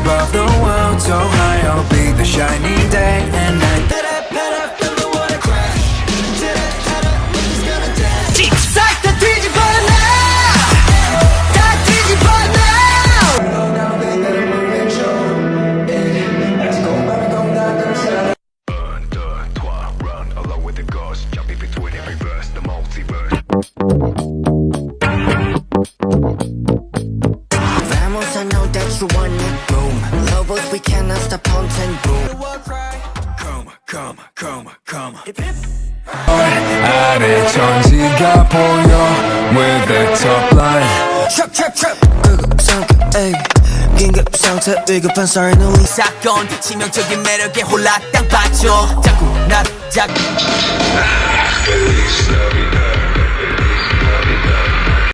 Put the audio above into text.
above the world, so high I'll be the shining day and night. 싹다 뒤집어 놔, 다 뒤집어 놔. Vamos, I know that you want it, boom. Lobos, we cannot stop haunting, boom. Come. 아래 천지가 보여 with the top line. Trap. 급상태, 에이. 긴급상태, 위급한 썰는 이 사건 치명적인 매력에 홀라 땅 빠져 자꾸 나를